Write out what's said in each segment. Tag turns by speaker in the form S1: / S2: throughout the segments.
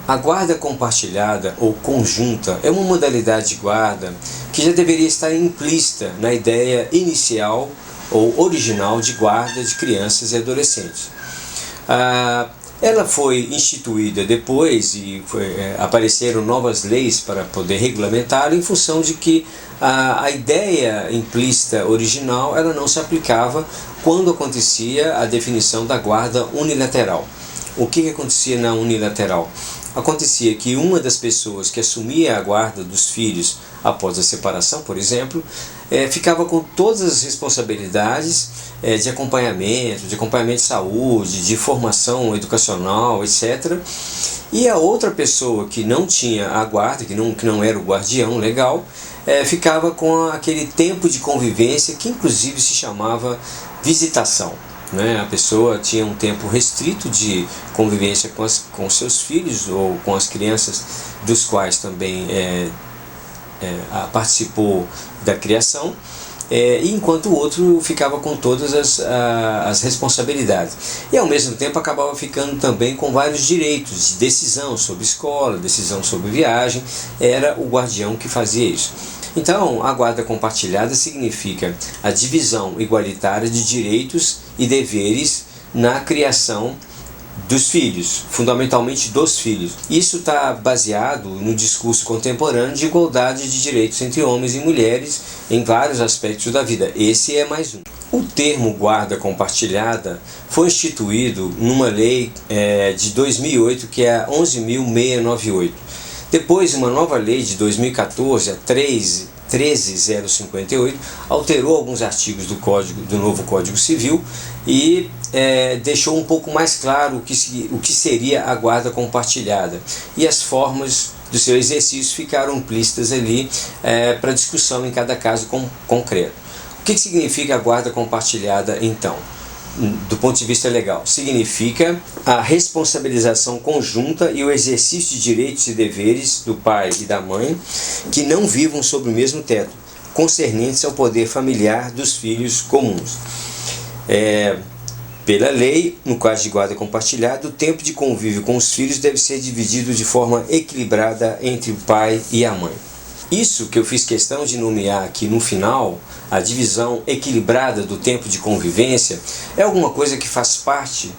S1: A guarda compartilhada ou conjunta é uma modalidade de guarda que já deveria estar implícita na ideia inicial ou original de guarda de crianças e adolescentes. Ela foi instituída depois e apareceram novas leis para poder regulamentá-la em função de que a ideia implícita original ela não se aplicava quando acontecia a definição da guarda unilateral. O que acontecia na unilateral? Acontecia que uma das pessoas que assumia a guarda dos filhos após a separação, por exemplo, ficava com todas as responsabilidades de acompanhamento de saúde, de formação educacional, etc. E a outra pessoa que não tinha a guarda, que não era o guardião legal, ficava com aquele tempo de convivência que inclusive se chamava visitação. A pessoa tinha um tempo restrito de convivência com seus filhos ou com as crianças dos quais também participou da criação, enquanto o outro ficava com todas as responsabilidades. E ao mesmo tempo acabava ficando também com vários direitos de decisão sobre escola, decisão sobre viagem, era o guardião que fazia isso. Então, a guarda compartilhada significa a divisão igualitária de direitos e deveres na criação dos filhos, fundamentalmente dos filhos. Isso está baseado no discurso contemporâneo de igualdade de direitos entre homens e mulheres em vários aspectos da vida. Esse é mais um. O termo guarda compartilhada foi instituído numa lei de 2008, que é a 11.698. Depois, uma nova lei de 2014, a 13.058, alterou alguns artigos do novo Código Civil e deixou um pouco mais claro o que seria a guarda compartilhada. E as formas do seu exercício ficaram implícitas ali para discussão em cada caso concreto. O que significa a guarda compartilhada, então? Do ponto de vista legal, significa a responsabilização conjunta e o exercício de direitos e deveres do pai e da mãe que não vivam sob o mesmo teto, concernentes ao poder familiar dos filhos comuns. Pela lei, no caso de guarda compartilhada, o tempo de convívio com os filhos deve ser dividido de forma equilibrada entre o pai e a mãe. Isso que eu fiz questão de nomear aqui no final, a divisão equilibrada do tempo de convivência, é alguma coisa que faz parte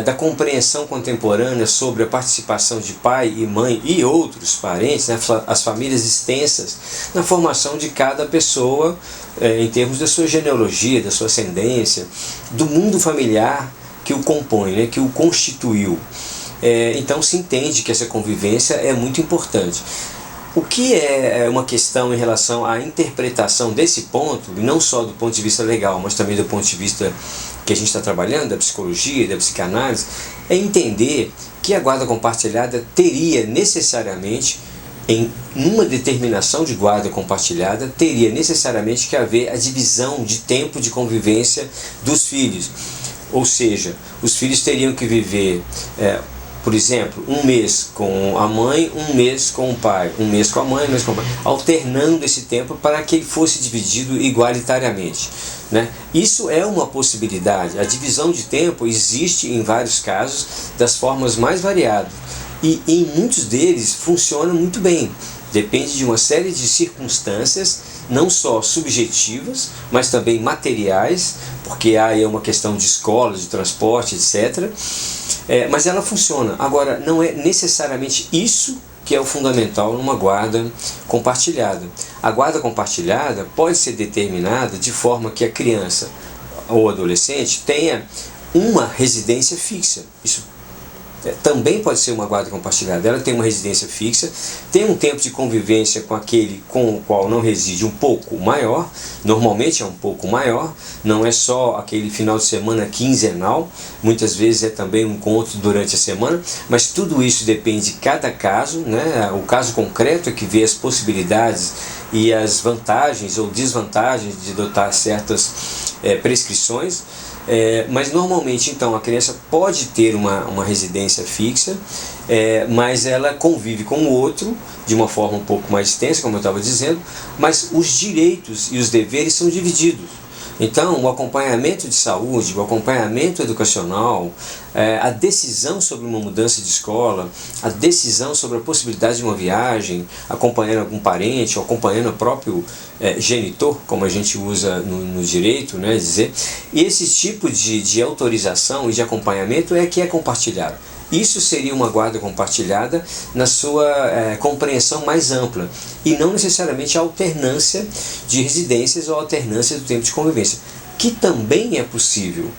S1: da compreensão contemporânea sobre a participação de pai e mãe e outros parentes, as famílias extensas, na formação de cada pessoa em termos da sua genealogia, da sua ascendência, do mundo familiar que o compõe, que o constituiu. Então se entende que essa convivência é muito importante. O que é uma questão em relação à interpretação desse ponto, não só do ponto de vista legal, mas também do ponto de vista que a gente está trabalhando, da psicologia, da psicanálise, é entender que a guarda compartilhada teria necessariamente, em uma determinação de guarda compartilhada, teria necessariamente que haver a divisão de tempo de convivência dos filhos. Ou seja, os filhos teriam que viver por exemplo, um mês com a mãe, um mês com o pai, um mês com a mãe, um mês com o pai, alternando esse tempo para que ele fosse dividido igualitariamente. Isso é uma possibilidade. A divisão de tempo existe em vários casos das formas mais variadas e em muitos deles funciona muito bem. Depende de uma série de circunstâncias, não só subjetivas, mas também materiais, porque aí é uma questão de escola, de transporte, etc. Mas ela funciona. Agora, não é necessariamente isso que é o fundamental numa guarda compartilhada. A guarda compartilhada pode ser determinada de forma que a criança ou adolescente tenha uma residência fixa. Isso também pode ser uma guarda compartilhada. Ela tem uma residência fixa, tem um tempo de convivência com aquele com o qual não reside um pouco maior, normalmente é um pouco maior, não é só aquele final de semana quinzenal, muitas vezes é também um encontro durante a semana, mas tudo isso depende de cada caso, O caso concreto é que vê as possibilidades e as vantagens ou desvantagens de adotar certas prescrições. Mas normalmente então a criança pode ter uma residência fixa, mas ela convive com o outro de uma forma um pouco mais extensa, como eu estava dizendo, mas os direitos e os deveres são divididos. Então, o acompanhamento de saúde, o acompanhamento educacional, a decisão sobre uma mudança de escola, a decisão sobre a possibilidade de uma viagem, acompanhando algum parente, ou acompanhando o próprio genitor, como a gente usa no direito, né, dizer, esse tipo de autorização e de acompanhamento é que é compartilhado. Isso seria uma guarda compartilhada na sua compreensão mais ampla e não necessariamente a alternância de residências ou alternância do tempo de convivência, que também é possível,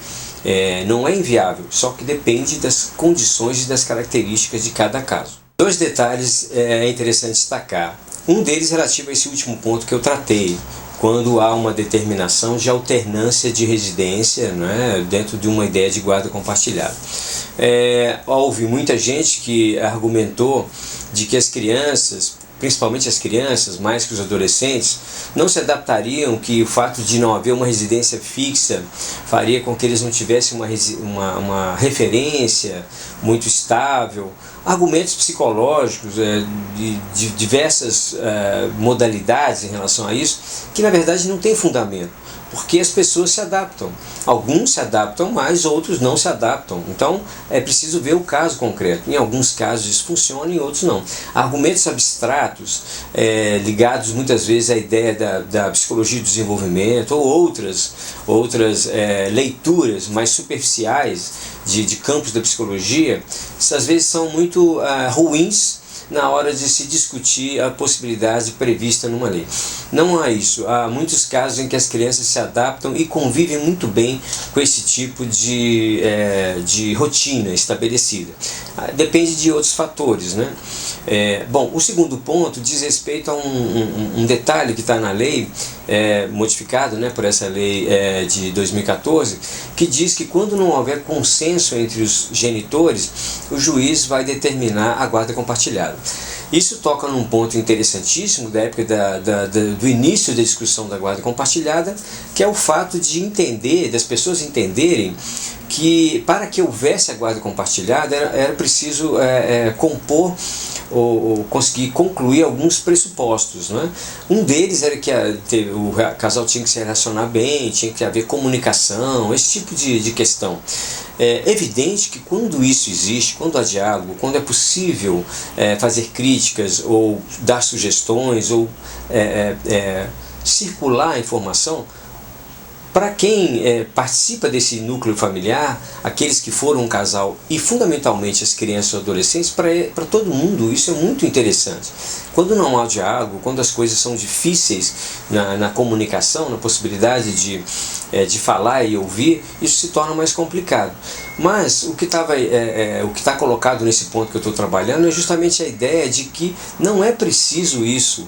S1: não é inviável, só que depende das condições e das características de cada caso. Dois detalhes é interessante destacar. Um deles relativo a esse último ponto que eu tratei, quando há uma determinação de alternância de residência, né, dentro de uma ideia de guarda compartilhada. Houve muita gente que argumentou de que as crianças, principalmente as crianças, mais que os adolescentes, não se adaptariam, que o fato de não haver uma residência fixa faria com que eles não tivessem uma referência muito estável. Argumentos psicológicos de diversas modalidades em relação a isso, que na verdade não tem fundamento, porque as pessoas se adaptam. Alguns se adaptam mais, outros não se adaptam. Então é preciso ver o caso concreto. Em alguns casos isso funciona, em outros não. Argumentos abstratos, ligados muitas vezes à ideia da psicologia do desenvolvimento, ou outras leituras mais superficiais de campos da psicologia, às vezes são muito ruins na hora de se discutir a possibilidade prevista numa lei. Não há isso. Há muitos casos em que as crianças se adaptam e convivem muito bem com esse tipo de rotina estabelecida. Depende de outros fatores, né? Bom, o segundo ponto diz respeito a um detalhe que está na lei, modificado, né, por essa lei de 2014, que diz que quando não houver consenso entre os genitores, o juiz vai determinar a guarda compartilhada. Isso toca num ponto interessantíssimo da época do início da discussão da guarda compartilhada, que é o fato de das pessoas entenderem que para que houvesse a guarda compartilhada era preciso compor ou conseguir concluir alguns pressupostos, né? Um deles era que o casal tinha que se relacionar bem, tinha que haver comunicação, esse tipo de questão. É evidente que quando isso existe, quando há diálogo, quando é possível fazer críticas ou dar sugestões ou circular a informação, para quem participa desse núcleo familiar, aqueles que foram um casal e fundamentalmente as crianças e adolescentes, para todo mundo isso é muito interessante. Quando não há diálogo, quando as coisas são difíceis na comunicação, na possibilidade de falar e ouvir, isso se torna mais complicado. Mas o que está colocado nesse ponto que eu estou trabalhando é justamente a ideia de que não é preciso isso,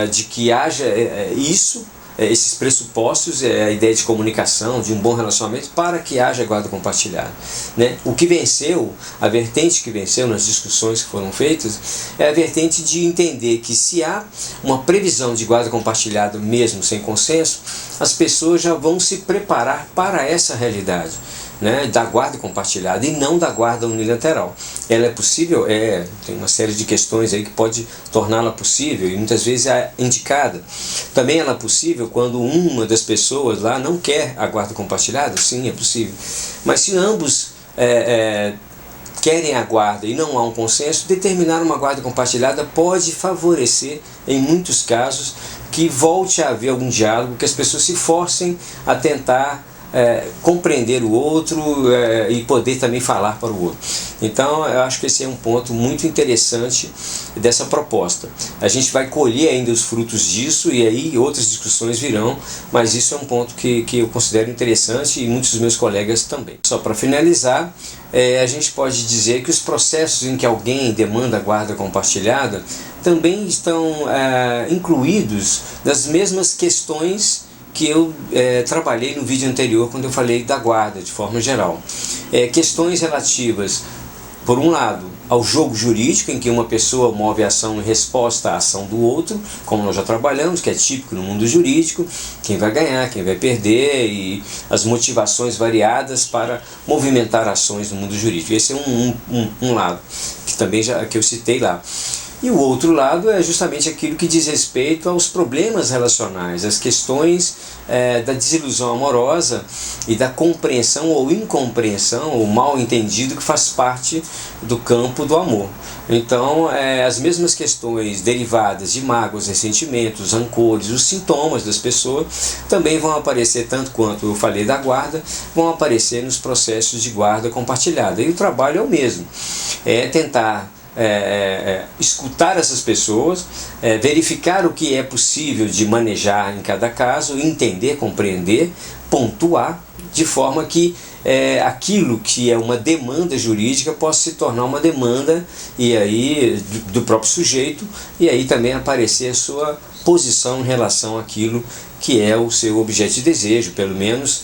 S1: de que haja isso, esses pressupostos, a ideia de comunicação, de um bom relacionamento, para que haja guarda compartilhada, né? O que venceu, a vertente que venceu nas discussões que foram feitas, é a vertente de entender que se há uma previsão de guarda compartilhada mesmo sem consenso, as pessoas já vão se preparar para essa realidade, né, da guarda compartilhada e não da guarda unilateral. Ela é possível? Tem uma série de questões aí que pode torná-la possível e muitas vezes é indicada. Também ela é possível quando uma das pessoas lá não quer a guarda compartilhada? Sim, é possível. Mas se ambos querem a guarda e não há um consenso, determinar uma guarda compartilhada pode favorecer, em muitos casos, que volte a haver algum diálogo, que as pessoas se forcem a tentar compreender o outro e poder também falar para o outro. Então eu acho que esse é um ponto muito interessante dessa proposta. A gente vai colher ainda os frutos disso e aí outras discussões virão, mas isso é um ponto que eu considero interessante e muitos dos meus colegas também. Só para finalizar, a gente pode dizer que os processos em que alguém demanda guarda compartilhada também estão incluídos nas mesmas questões que eu trabalhei no vídeo anterior quando eu falei da guarda de forma geral. Questões relativas, por um lado, ao jogo jurídico, em que uma pessoa move a ação em resposta à ação do outro, como nós já trabalhamos, que é típico no mundo jurídico, quem vai ganhar, quem vai perder e as motivações variadas para movimentar ações no mundo jurídico. Esse é um lado, que também que eu citei lá. E o outro lado é justamente aquilo que diz respeito aos problemas relacionais, às questões da desilusão amorosa e da compreensão ou incompreensão ou mal entendido que faz parte do campo do amor. Então, as mesmas questões derivadas de mágoas, ressentimentos, rancores, os sintomas das pessoas também vão aparecer, tanto quanto eu falei da guarda, vão aparecer nos processos de guarda compartilhada. E o trabalho é o mesmo, é tentar escutar essas pessoas, verificar o que é possível de manejar em cada caso, entender, compreender, pontuar, de forma que aquilo que é uma demanda jurídica possa se tornar uma demanda e aí do próprio sujeito, e aí também aparecer a sua posição em relação àquilo que é o seu objeto de desejo, pelo menos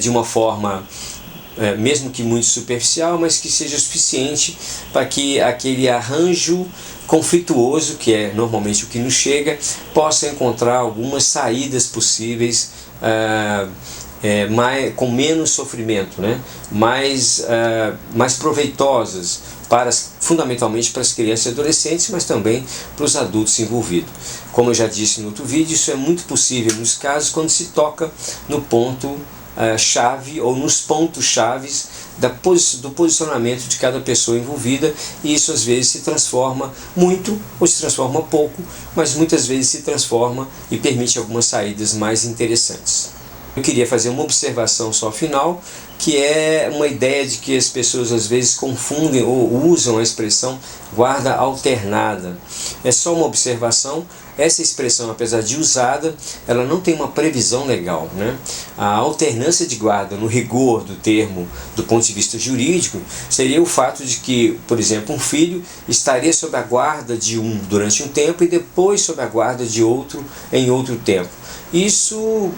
S1: de uma forma mesmo que muito superficial, mas que seja suficiente para que aquele arranjo conflituoso, que é normalmente o que nos chega, possa encontrar algumas saídas possíveis com menos sofrimento, né? mais proveitosas, fundamentalmente para as crianças e adolescentes, mas também para os adultos envolvidos. Como eu já disse no outro vídeo, isso é muito possível nos casos quando se toca no ponto chave ou nos pontos chaves do posicionamento de cada pessoa envolvida, e isso às vezes se transforma muito ou se transforma pouco, mas muitas vezes se transforma e permite algumas saídas mais interessantes. Eu queria fazer uma observação só final, que é uma ideia de que as pessoas às vezes confundem ou usam a expressão guarda alternada. É só uma observação. Essa expressão, apesar de usada, ela não tem uma previsão legal, né? A alternância de guarda, no rigor do termo, do ponto de vista jurídico, seria o fato de que, por exemplo, um filho estaria sob a guarda de um durante um tempo e depois sob a guarda de outro em outro tempo. Isso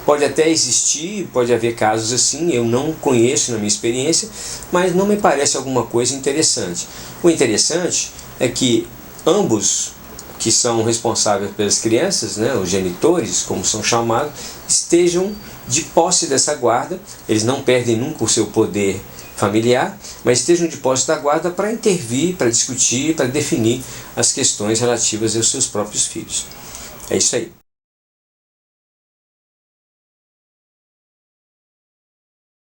S1: pode até existir, pode haver casos assim, eu não conheço na minha experiência, mas não me parece alguma coisa interessante. O interessante é que ambos que são responsáveis pelas crianças, né, os genitores, como são chamados, estejam de posse dessa guarda. Eles não perdem nunca o seu poder familiar, mas estejam de posse da guarda para intervir, para discutir, para definir as questões relativas aos seus próprios filhos. É isso aí.